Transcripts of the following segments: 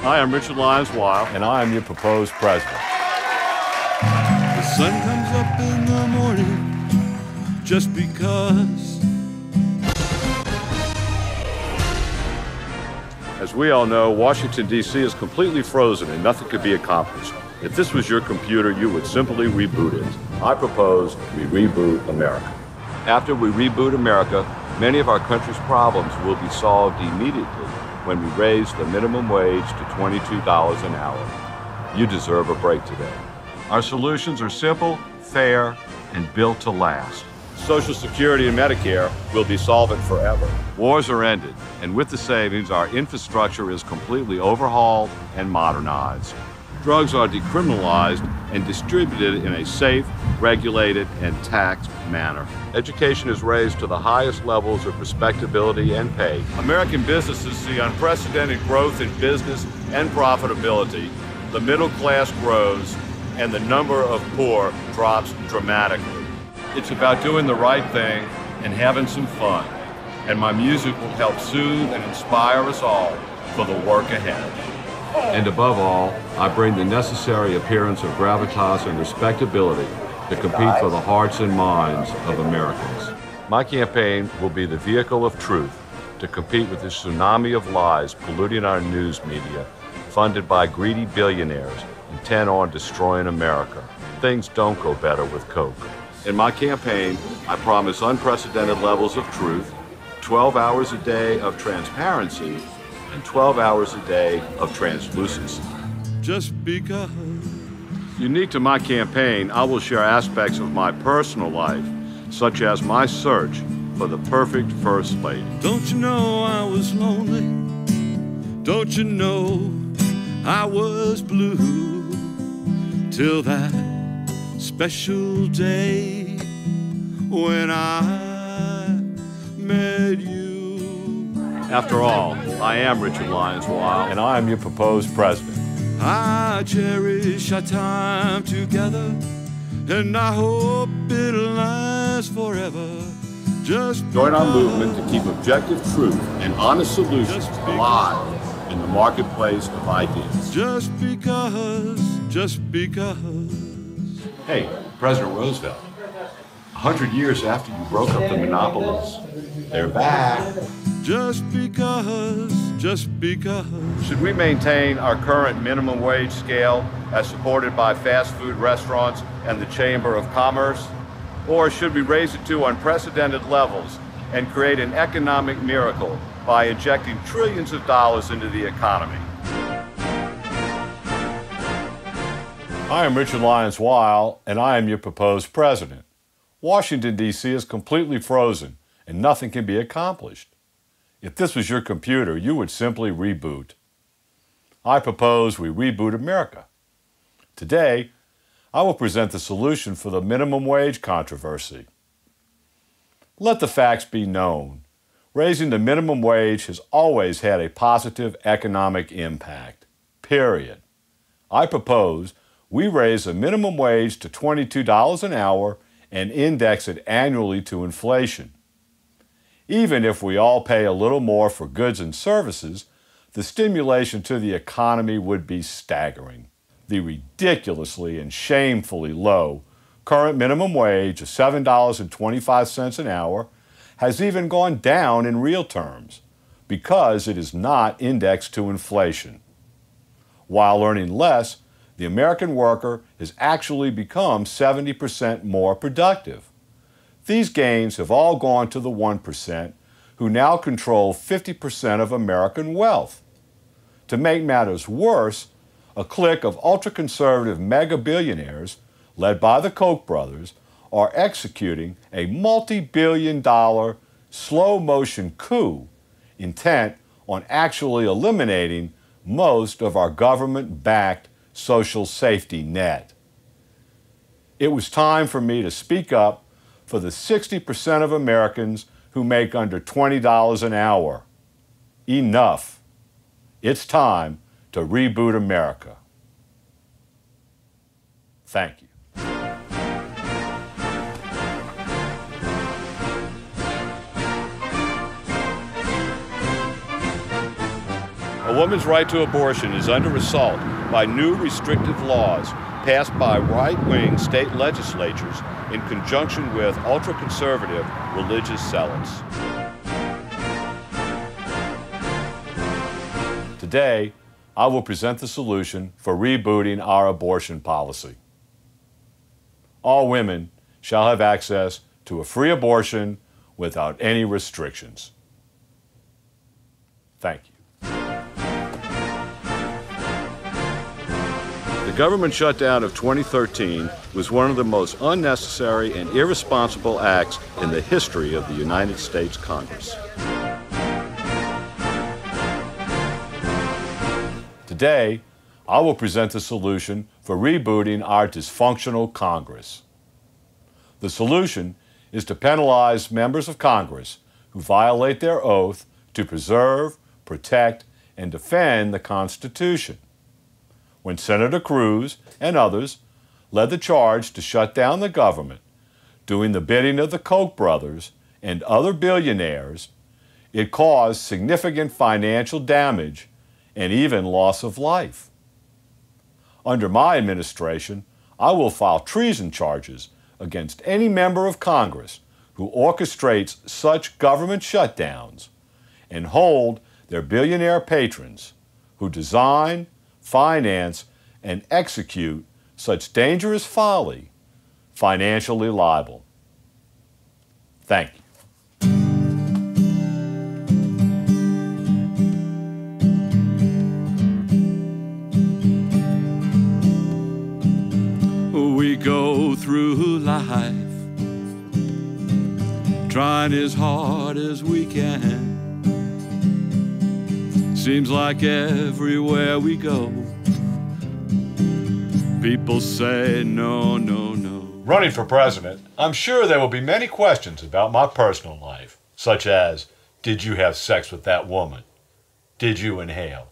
I am Richard Lyons-Weil, and I am your proposed president. The sun comes up in the morning just because. As we all know, Washington, D.C. is completely frozen and nothing could be accomplished. If this was your computer, you would simply reboot it. I propose we reboot America. After we reboot America, many of our country's problems will be solved immediately when we raise the minimum wage to $22 an hour. You deserve a break today. Our solutions are simple, fair, and built to last. Social Security and Medicare will be solvent forever. Wars are ended, and with the savings, our infrastructure is completely overhauled and modernized. Drugs are decriminalized and distributed in a safe, regulated, and taxed manner. Education is raised to the highest levels of respectability and pay. American businesses see unprecedented growth in business and profitability. The middle class grows, and the number of poor drops dramatically. It's about doing the right thing and having some fun. And my music will help soothe and inspire us all for the work ahead. And above all, I bring the necessary appearance of gravitas and respectability to compete for the hearts and minds of Americans. My campaign will be the vehicle of truth to compete with this tsunami of lies polluting our news media, funded by greedy billionaires intent on destroying America. Things don't go better with Coke. In my campaign, I promise unprecedented levels of truth, 12 hours a day of transparency, and 12 hours a day of translucency. Just because. Unique to my campaign, I will share aspects of my personal life, such as my search for the perfect first lady. Don't you know I was lonely? Don't you know I was blue? Till that special day when I met you. After all, I am Richard Lyons-Weil, and I am your proposed president. I cherish our time together, and I hope it'll last forever. Just join our movement to keep objective truth and honest solutions alive in the marketplace of ideas. Just because. Hey, President Roosevelt, 100 years after you broke up the monopolies, they're back. Just because. Should we maintain our current minimum wage scale as supported by fast food restaurants and the Chamber of Commerce? Or should we raise it to unprecedented levels and create an economic miracle by injecting trillions of dollars into the economy? I am Richard Lyons-Weil, and I am your proposed president. Washington, D.C. is completely frozen, and nothing can be accomplished. If this was your computer, you would simply reboot. I propose we reboot America. Today, I will present the solution for the minimum wage controversy. Let the facts be known. Raising the minimum wage has always had a positive economic impact. Period. I propose we raise the minimum wage to $22 an hour and index it annually to inflation. Even if we all pay a little more for goods and services, the stimulation to the economy would be staggering. The ridiculously and shamefully low current minimum wage of $7.25 an hour has even gone down in real terms because it is not indexed to inflation. While earning less, the American worker has actually become 70% more productive. These gains have all gone to the 1%, who now control 50% of American wealth. To make matters worse, a clique of ultra-conservative mega-billionaires, led by the Koch brothers, are executing a multi-billion-dollar slow-motion coup intent on actually eliminating most of our government-backed social safety net. It was time for me to speak up for the 60% of Americans who make under $20 an hour. Enough. It's time to reboot America. Thank you. woman's right to abortion is under assault by new restrictive laws passed by right-wing state legislatures in conjunction with ultra-conservative religious zealots. Today, I will present the solution for rebooting our abortion policy. All women shall have access to a free abortion without any restrictions. Thank you. The government shutdown of 2013 was one of the most unnecessary and irresponsible acts in the history of the United States Congress. Today, I will present a solution for rebooting our dysfunctional Congress. The solution is to penalize members of Congress who violate their oath to preserve, protect, and defend the Constitution. When Senator Cruz and others led the charge to shut down the government, doing the bidding of the Koch brothers and other billionaires, it caused significant financial damage and even loss of life. Under my administration, I will file treason charges against any member of Congress who orchestrates such government shutdowns and hold their billionaire patrons who design, finance, and execute such dangerous folly financially liable. Thank you. We go through life trying as hard as we can. Seems like everywhere we go, people say no, no, no. Running for president, I'm sure there will be many questions about my personal life, such as, did you have sex with that woman? Did you inhale?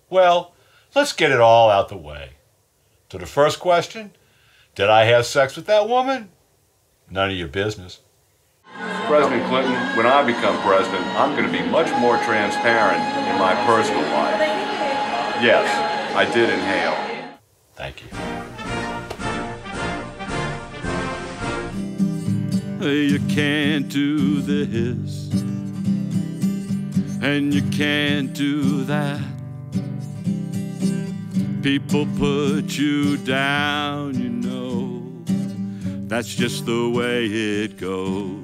Well, let's get it all out the way. To the first question, did I have sex with that woman? None of your business. President Clinton, when I become president, I'm going to be much more transparent in my personal life. Yes, I did inhale. Thank you. You can't do this, and you can't do that. People put you down, you know, that's just the way it goes.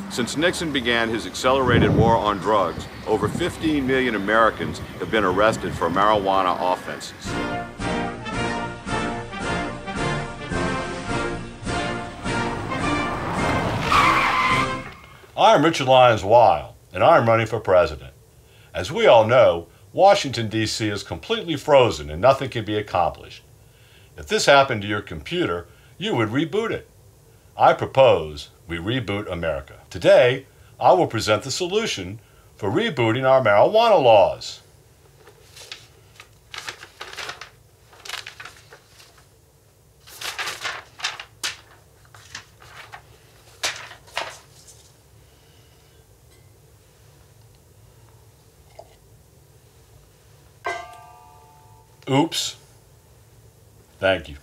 Since Nixon began his accelerated war on drugs, over 15 million Americans have been arrested for marijuana offenses. I'm Richard Lyons Weil, and I'm running for president. As we all know, Washington, D.C. is completely frozen and nothing can be accomplished. If this happened to your computer, you would reboot it. I propose we reboot America. Today, I will present the solution for rebooting our marijuana laws. Oops. Thank you.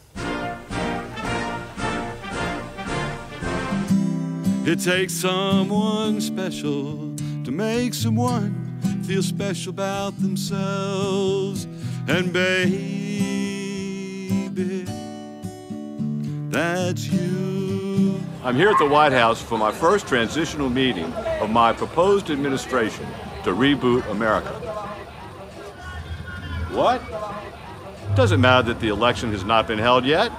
It takes someone special to make someone feel special about themselves. And baby, that's you. I'm here at the White House for my first transitional meeting of my proposed administration to reboot America. What? Doesn't matter that the election has not been held yet.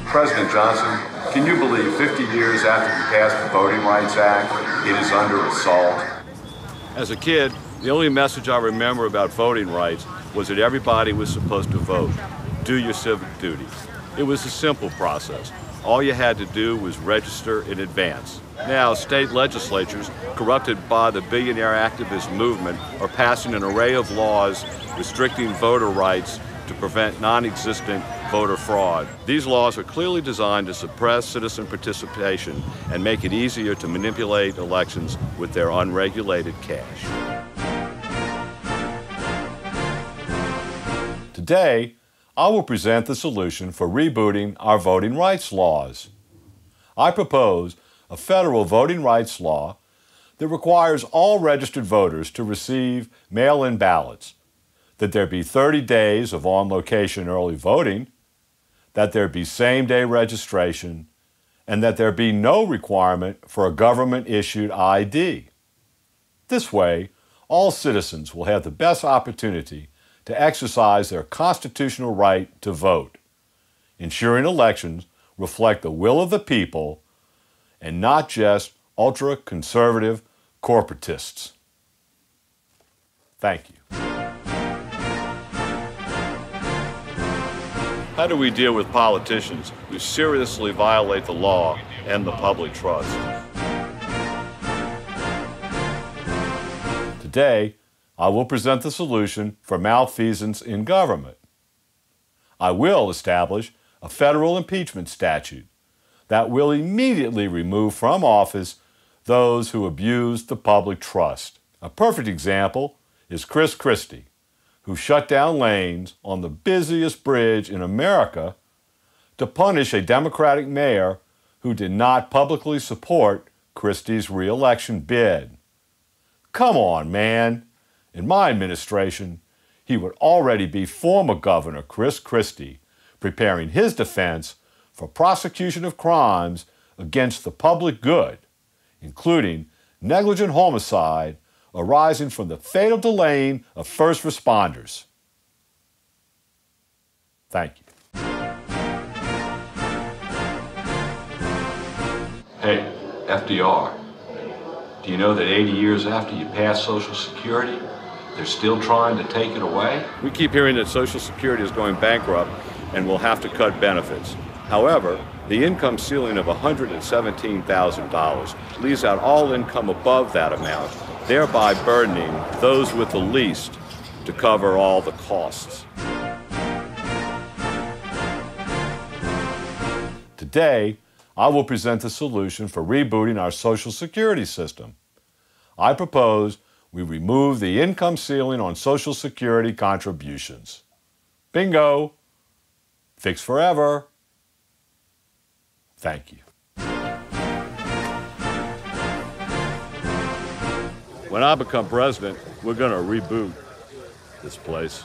President Johnson, can you believe 50 years after we passed the Voting Rights Act, it is under assault? As a kid, the only message I remember about voting rights was that everybody was supposed to vote. Do your civic duty. It was a simple process. All you had to do was register in advance. Now, state legislatures, corrupted by the billionaire activist movement, are passing an array of laws restricting voter rights to prevent non-existent voter fraud. These laws are clearly designed to suppress citizen participation and make it easier to manipulate elections with their unregulated cash. Today, I will present the solution for rebooting our voting rights laws. I propose a federal voting rights law that requires all registered voters to receive mail-in ballots, that there be 30 days of on-location early voting, that there be same-day registration, and that there be no requirement for a government-issued ID. This way, all citizens will have the best opportunity to exercise their constitutional right to vote, ensuring elections reflect the will of the people and not just ultra-conservative corporatists. Thank you. How do we deal with politicians who seriously violate the law and the public trust? Today, I will present the solution for malfeasance in government. I will establish a federal impeachment statute that will immediately remove from office those who abuse the public trust. A perfect example is Chris Christie, who shut down lanes on the busiest bridge in America to punish a Democratic mayor who did not publicly support Christie's re-election bid. Come on, man. In my administration, he would already be former Governor Chris Christie preparing his defense for prosecution of crimes against the public good, including negligent homicide arising from the fatal delaying of first responders. Thank you. Hey, FDR, do you know that 80 years after you pass Social Security, they're still trying to take it away? We keep hearing that Social Security is going bankrupt and will have to cut benefits. However, the income ceiling of $117,000 leaves out all income above that amount, thereby burdening those with the least to cover all the costs. Today, I will present the solution for rebooting our Social Security system. I propose we remove the income ceiling on Social Security contributions. Bingo! Fix forever. Thank you. When I become president, we're going to reboot this place.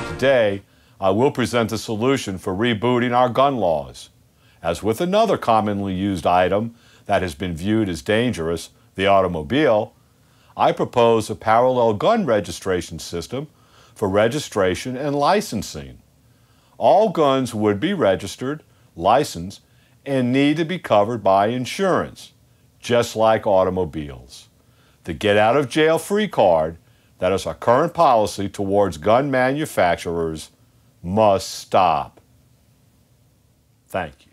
Today, I will present the solution for rebooting our gun laws. As with another commonly used item that has been viewed as dangerous, the automobile, I propose a parallel gun registration system for registration and licensing. All guns would be registered, licensed, and need to be covered by insurance, just like automobiles. The get-out-of-jail-free card, that is our current policy towards gun manufacturers, must stop. Thank you.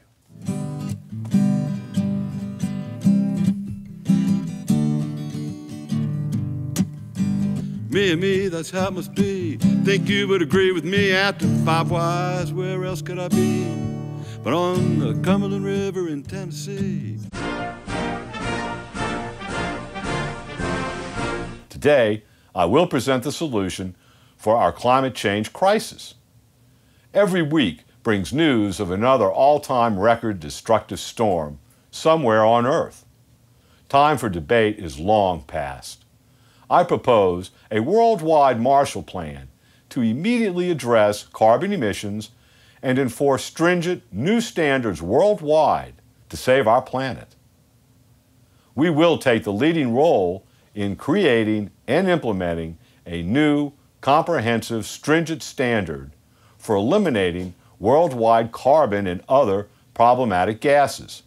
Me and me, that's how it must be. Think you would agree with me after 5 whys, where else could I be but on the Cumberland River in Tennessee? Today, I will present the solution for our climate change crisis. Every week brings news of another all-time record destructive storm somewhere on Earth. Time for debate is long past. I propose a worldwide Marshall Plan to immediately address carbon emissions and enforce stringent new standards worldwide to save our planet. We will take the leading role in creating and implementing a new, comprehensive, stringent standard for eliminating worldwide carbon and other problematic gases.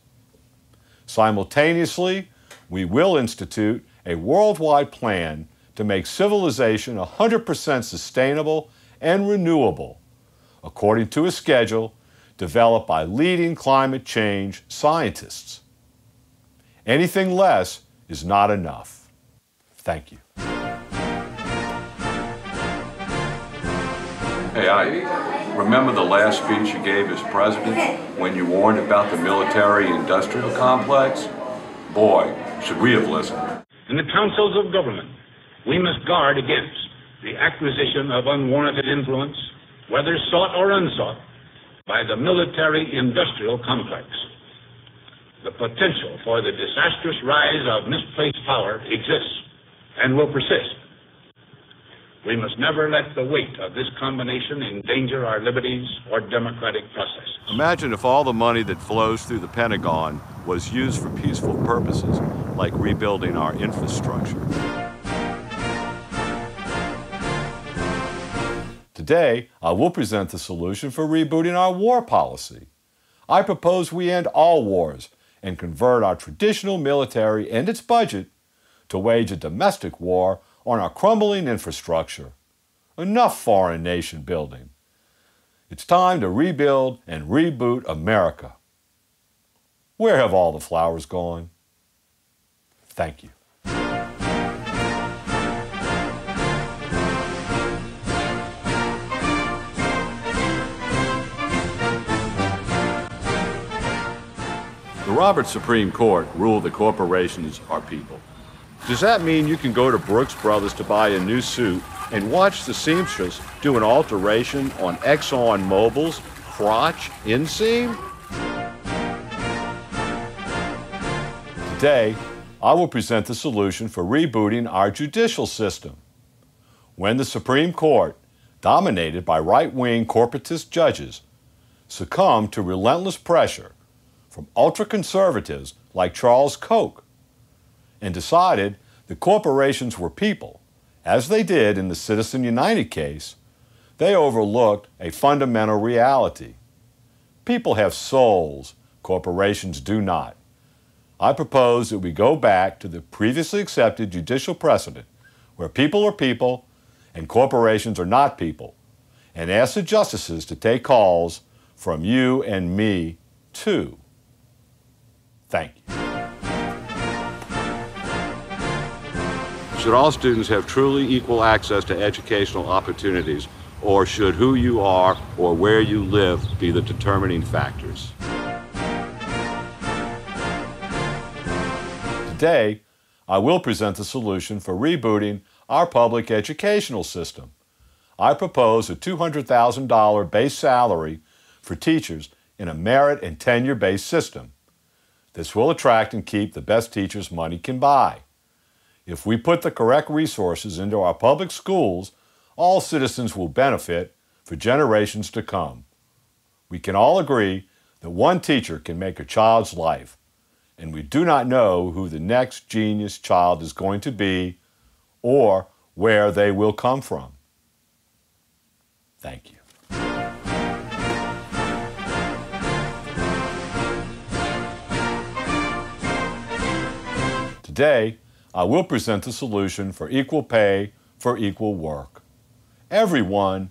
Simultaneously, we will institute a worldwide plan to make civilization 100% sustainable and renewable, according to a schedule developed by leading climate change scientists. Anything less is not enough. Thank you. Hey, I remember the last speech you gave as president when you warned about the military-industrial complex? Boy, should we have listened. In the councils of government, we must guard against the acquisition of unwarranted influence, whether sought or unsought, by the military-industrial complex. The potential for the disastrous rise of misplaced power exists and will persist. We must never let the weight of this combination endanger our liberties or democratic process. Imagine if all the money that flows through the Pentagon was used for peaceful purposes, like rebuilding our infrastructure. Today, I will present the solution for rebooting our war policy. I propose we end all wars and convert our traditional military and its budget to wage a domestic war on our crumbling infrastructure. Enough foreign nation building. It's time to rebuild and reboot America. Where have all the flowers gone? Thank you. The Roberts Supreme Court ruled that corporations are people. Does that mean you can go to Brooks Brothers to buy a new suit and watch the seamstress do an alteration on Exxon Mobil's crotch inseam? Today, I will present the solution for rebooting our judicial system. When the Supreme Court, dominated by right-wing corporatist judges, succumbed to relentless pressure from ultra-conservatives like Charles Koch, and decided that corporations were people, as they did in the Citizen United case, they overlooked a fundamental reality. People have souls, corporations do not. I propose that we go back to the previously accepted judicial precedent where people are people and corporations are not people, and ask the justices to take calls from you and me, too. Thank you. Should all students have truly equal access to educational opportunities, or should who you are or where you live be the determining factors? Today, I will present the solution for rebooting our public educational system. I propose a $200,000 base salary for teachers in a merit and tenure-based system. This will attract and keep the best teachers money can buy. If we put the correct resources into our public schools, all citizens will benefit for generations to come. We can all agree that one teacher can make a child's life, and we do not know who the next genius child is going to be or where they will come from. Thank you. Today, I will present the solution for equal pay for equal work. Everyone,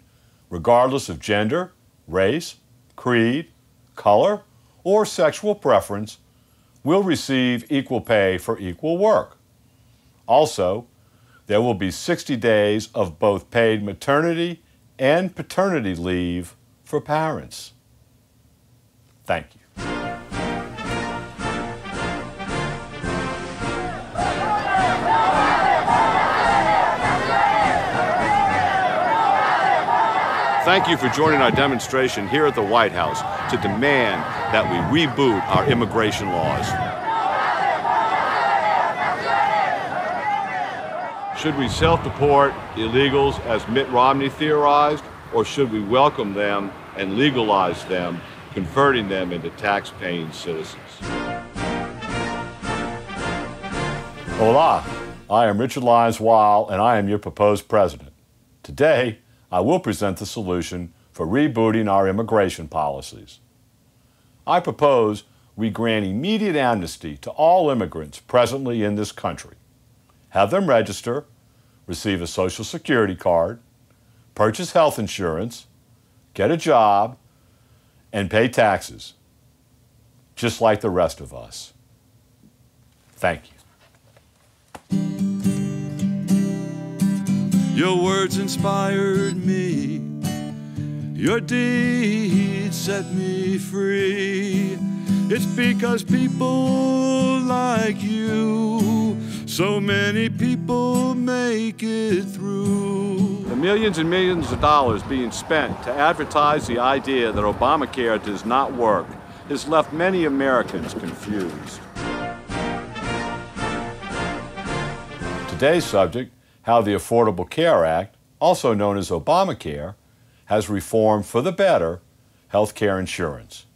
regardless of gender, race, creed, color, or sexual preference, will receive equal pay for equal work. Also, there will be 60 days of both paid maternity and paternity leave for parents. Thank you. Thank you for joining our demonstration here at the White House to demand that we reboot our immigration laws. Should we self-deport illegals as Mitt Romney theorized, or should we welcome them and legalize them, converting them into tax-paying citizens? Hola, I am Richard Lyons-Weil, and I am your proposed president. Today, I will present the solution for rebooting our immigration policies. I propose we grant immediate amnesty to all immigrants presently in this country, have them register, receive a Social Security card, purchase health insurance, get a job, and pay taxes, just like the rest of us. Thank you. Your words inspired me. Your deeds set me free. It's because people like you, so many people make it through. The millions and millions of dollars being spent to advertise the idea that Obamacare does not work has left many Americans confused. Today's subject, how the Affordable Care Act, also known as Obamacare, has reformed for the better health care insurance.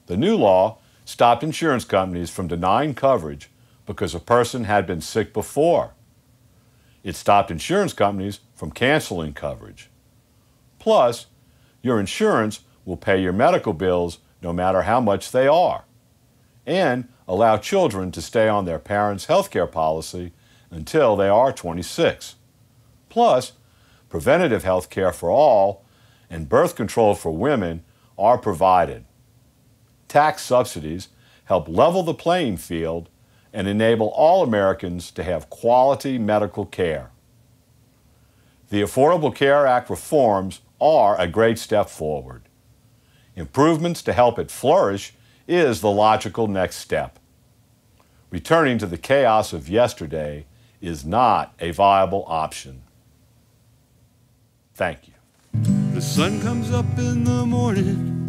The new law stopped insurance companies from denying coverage because a person had been sick before. It stopped insurance companies from canceling coverage. Plus, your insurance will pay your medical bills no matter how much they are, and allow children to stay on their parents' health care policy until they are 26. Plus, preventative health care for all and birth control for women are provided. Tax subsidies help level the playing field and enable all Americans to have quality medical care. The Affordable Care Act reforms are a great step forward. Improvements to help it flourish is the logical next step. Returning to the chaos of yesterday is not a viable option. Thank you. The sun comes up in the morning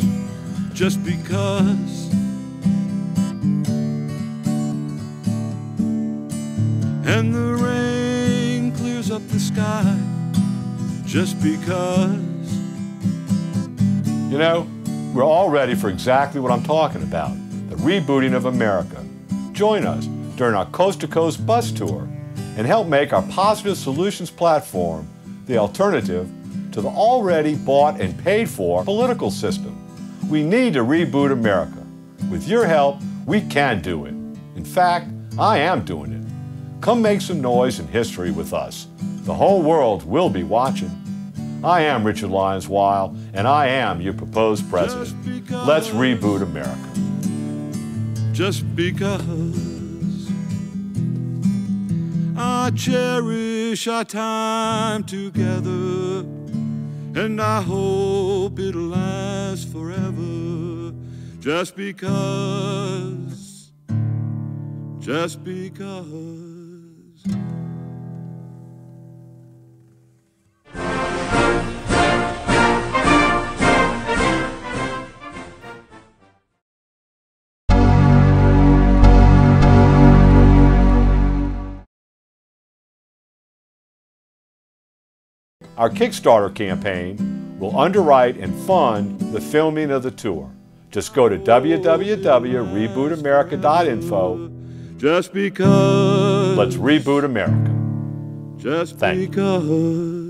just because. And the rain clears up the sky just because. You know, we're all ready for exactly what I'm talking about, the rebooting of America. Join us during our coast-to-coast bus tour and help make our Positive Solutions platform the alternative to the already bought and paid for political system. We need to reboot America. With your help, we can do it. In fact, I am doing it. Come make some noise in history with us. The whole world will be watching. I am Richard Lyons Weil, and I am your proposed president. Let's reboot America. Just because I cherish our time together, and I hope it'll last forever. Just because. Our Kickstarter campaign will underwrite and fund the filming of the tour. Just go to www.rebootamerica.info. Just because. Let's reboot America. Just Thank you. because.